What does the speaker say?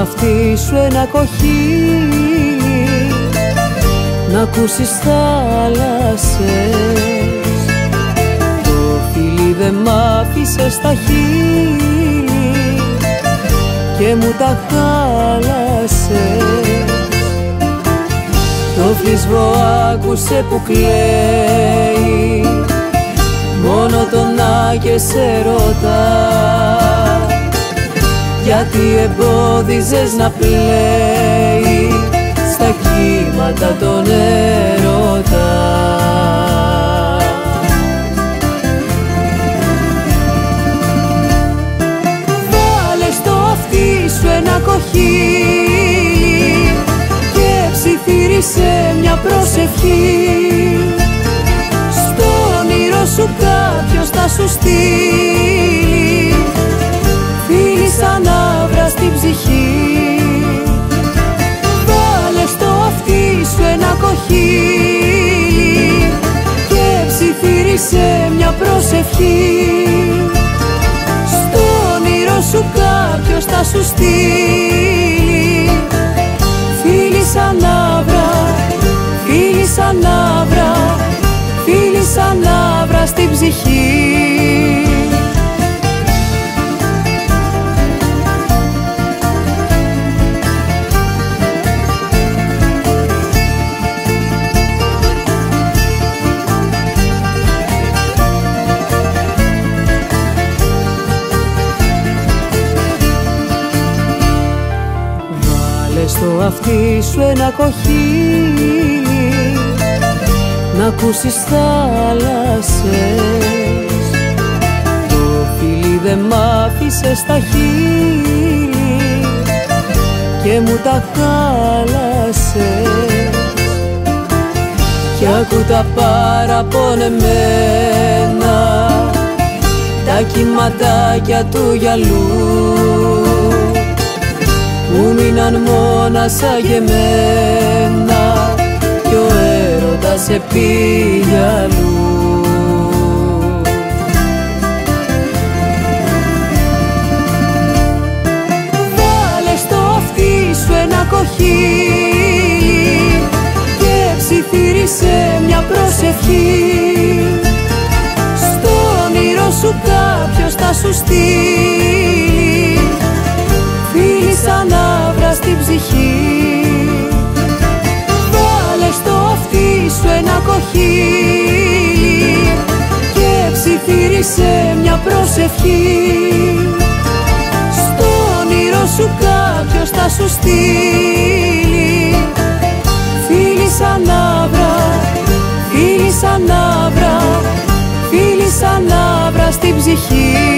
αυτί σου ένα κοχύλι, να ακούσεις θάλασσες. Το φιλί δε μ' άφησε στα χείλη και μου τα χάλασες. Το φλισβό άκουσε που κλαίει, μόνο τον Άγιε ρωτά, γιατί εμπόδιζες να πλέει στα κύματα τον έρωτα. Βάλε στο αυτί σου ένα κοχύλι και ψιθύρισε μια προσευχή. Στο όνειρο σου κάποιος θα σου στείλει φίλη σαν άβρα στην ψυχή. Βάλε στο αυτί σου ένα κοχύλι και ψιθύρισε μια προσευχή. Στο όνειρο σου κάποιος θα σου στείλει φίλη σαν άβρα, φίλη σαν άβρα, φίλη σαν άβρα στην ψυχή. Στο αυτί σου ένα κοχύλι, να ακούσεις θάλασσες. Το φιλί δε μ' άφησε στα χείλη και μου τα χάλασες. Κι άκου τα παραπονεμένα, τα κυματάκια του γυαλού που μείναν μόνα σαν γεμένα κι ο έρωτας σε πήγε αλλού. Βάλε στο αυτί σου ένα κοχύλι και ψιθύρισε μια προσευχή. Στο όνειρο σου κάποιος θα σου στείλει φίλη σαν άβρα στην ψυχή. Βάλε στο αυτί σου ένα κοχύλι και ψιθύρισε μια προσευχή. Στο όνειρο σου κάποιος θα σου στείλει φίλη σαν άβρα, φίλη σαν άβρα, φίλη σαν άβρα στην ψυχή.